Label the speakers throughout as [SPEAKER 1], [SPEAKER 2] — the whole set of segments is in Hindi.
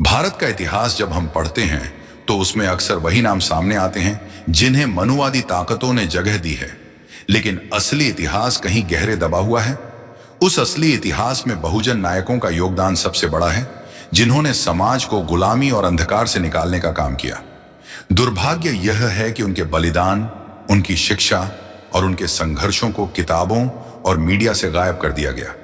[SPEAKER 1] भारत का इतिहास जब हम पढ़ते हैं तो उसमें अक्सर वही नाम सामने आते हैं जिन्हें मनुवादी ताकतों ने जगह दी है, लेकिन असली इतिहास कहीं गहरे दबा हुआ है। उस असली इतिहास में बहुजन नायकों का योगदान सबसे बड़ा है, जिन्होंने समाज को गुलामी और अंधकार से निकालने का काम किया। दुर्भाग्य यह है कि उनके बलिदान, उनकी शिक्षा और उनके संघर्षों को किताबों और मीडिया से गायब कर दिया गया।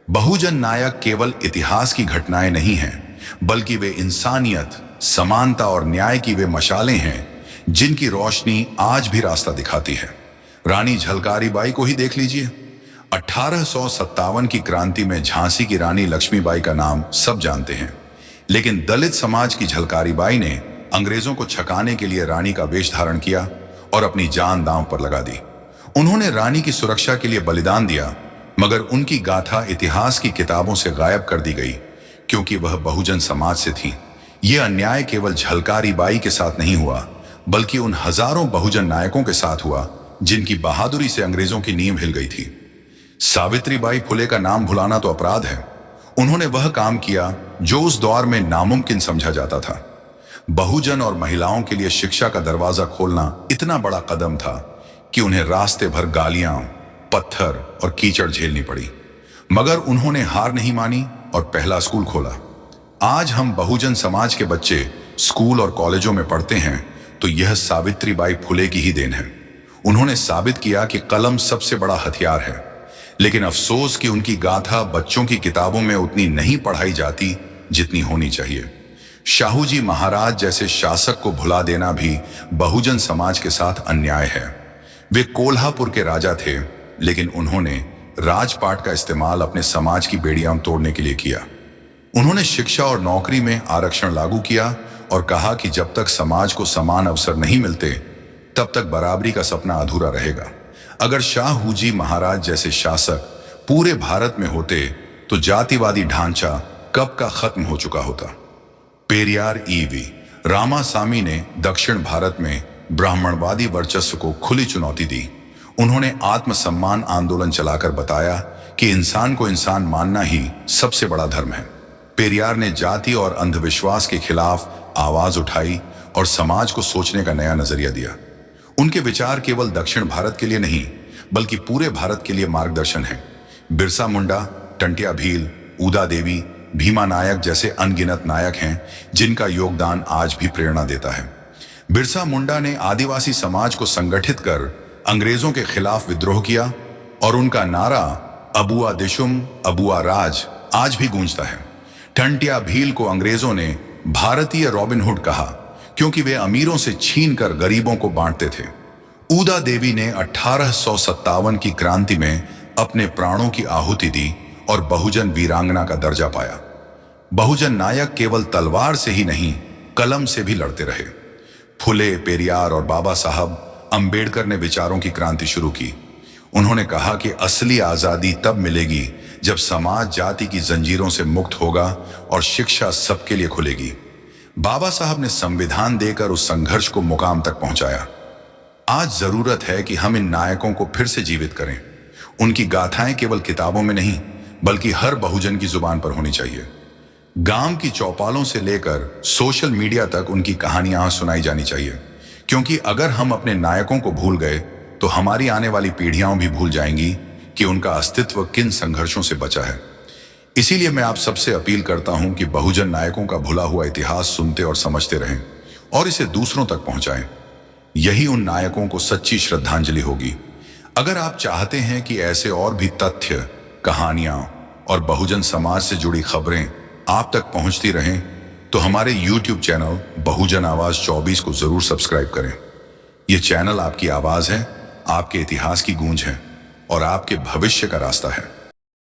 [SPEAKER 1] बहुजन नायक केवल इतिहास की घटनाएं नहीं हैं, बल्कि वे इंसानियत, समानता और न्याय की वे मशालें हैं जिनकी रोशनी आज भी रास्ता दिखाती है। रानी झलकारी बाई को ही देख लीजिए। 1857 की क्रांति में झांसी की रानी लक्ष्मीबाई का नाम सब जानते हैं, लेकिन दलित समाज की झलकारी बाई ने अंग्रेजों को छकाने के लिए रानी का वेश धारण किया और अपनी जान दांव पर लगा दी। उन्होंने रानी की सुरक्षा के लिए बलिदान दिया, मगर उनकी गाथा इतिहास की किताबों से गायब कर दी गई क्योंकि वह बहुजन समाज से थी। यह अन्याय केवल झलकारी बाई के साथ नहीं हुआ, बल्कि उन हजारों बहुजन नायकों के साथ हुआ जिनकी बहादुरी से अंग्रेजों की नींव हिल गई थी। सावित्रीबाई फुले का नाम भुलाना तो अपराध है। उन्होंने वह काम किया जो उस दौर में नामुमकिन समझा जाता था। बहुजन और महिलाओं के लिए शिक्षा का दरवाजा खोलना इतना बड़ा कदम था कि उन्हें रास्ते भर गालियां, पत्थर और कीचड़ झेलनी पड़ी, मगर उन्होंने हार नहीं मानी और पहला स्कूल खोला। आज हम बहुजन समाज के बच्चे स्कूल और कॉलेजों में पढ़ते हैं तो यह सावित्रीबाई फुले की ही देन है। उन्होंने साबित किया कि कलम सबसे बड़ा हथियार है, लेकिन अफसोस कि उनकी गाथा बच्चों की किताबों में उतनी नहीं पढ़ाई जाती जितनी होनी चाहिए। शाहू जी महाराज जैसे शासक को भुला देना भी बहुजन समाज के साथ अन्याय है। वे कोल्हापुर के राजा थे, लेकिन उन्होंने राजपाट का इस्तेमाल अपने समाज की बेड़ियां तोड़ने के लिए किया। उन्होंने शिक्षा और नौकरी में आरक्षण लागू किया और कहा कि जब तक समाज को समान अवसर नहीं मिलते तब तक बराबरी का सपना अधूरा रहेगा। अगर शाहू जी महाराज जैसे शासक पूरे भारत में होते तो जातिवादी ढांचा कब का खत्म हो चुका होता। पेरियार ईवी रामासामी ने दक्षिण भारत में ब्राह्मणवादी वर्चस्व को खुली चुनौती दी। उन्होंने आत्मसम्मान आंदोलन चलाकर बताया कि इंसान को इंसान मानना ही सबसे बड़ा धर्म है। पेरियार ने जाति और अंधविश्वास के खिलाफ आवाज उठाई और समाज को सोचने का नया नजरिया दिया। उनके विचार केवल दक्षिण भारत के लिए नहीं, बल्कि पूरे भारत के लिए मार्गदर्शन है। बिरसा मुंडा, टंटिया भील, ऊदा देवी, भीमा नायक जैसे अनगिनत नायक हैं जिनका योगदान आज भी प्रेरणा देता है। बिरसा मुंडा ने आदिवासी समाज को संगठित कर अंग्रेजों के खिलाफ विद्रोह किया और उनका नारा अबुआ दिशुम अबुआ राज आज भी गूंजता है। टंटिया भील को अंग्रेजों ने भारतीय रॉबिन हुड कहा क्योंकि वे अमीरों से छीन कर गरीबों को बांटते थे। ऊदा देवी ने 1857 की क्रांति में अपने प्राणों की आहुति दी और बहुजन वीरांगना का दर्जा पाया। बहुजन नायक केवल तलवार से ही नहीं, कलम से भी लड़ते रहे। फुले, पेरियार और बाबा साहब अंबेडकर ने विचारों की क्रांति शुरू की। उन्होंने कहा कि असली आजादी तब मिलेगी जब समाज जाति की जंजीरों से मुक्त होगा और शिक्षा सबके लिए खुलेगी। बाबा साहब ने संविधान देकर उस संघर्ष को मुकाम तक पहुंचाया। आज जरूरत है कि हम इन नायकों को फिर से जीवित करें। उनकी गाथाएं केवल किताबों में नहीं, बल्कि हर बहुजन की जुबान पर होनी चाहिए। गांव की चौपालों से लेकर सोशल मीडिया तक उनकी कहानियां सुनाई जानी चाहिए, क्योंकि अगर हम अपने नायकों को भूल गए तो हमारी आने वाली पीढ़ियां भी भूल जाएंगी कि उनका अस्तित्व किन संघर्षों से बचा है। इसीलिए मैं आप सबसे अपील करता हूं कि बहुजन नायकों का भुला हुआ इतिहास सुनते और समझते रहें और इसे दूसरों तक पहुंचाएं। यही उन नायकों को सच्ची श्रद्धांजलि होगी। अगर आप चाहते हैं कि ऐसे और भी तथ्य, कहानियां और बहुजन समाज से जुड़ी खबरें आप तक पहुंचती रहें तो हमारे YouTube चैनल बहुजन आवाज 24 को जरूर सब्सक्राइब करें। यह चैनल आपकी आवाज है, आपके इतिहास की गूंज है और आपके भविष्य का रास्ता है।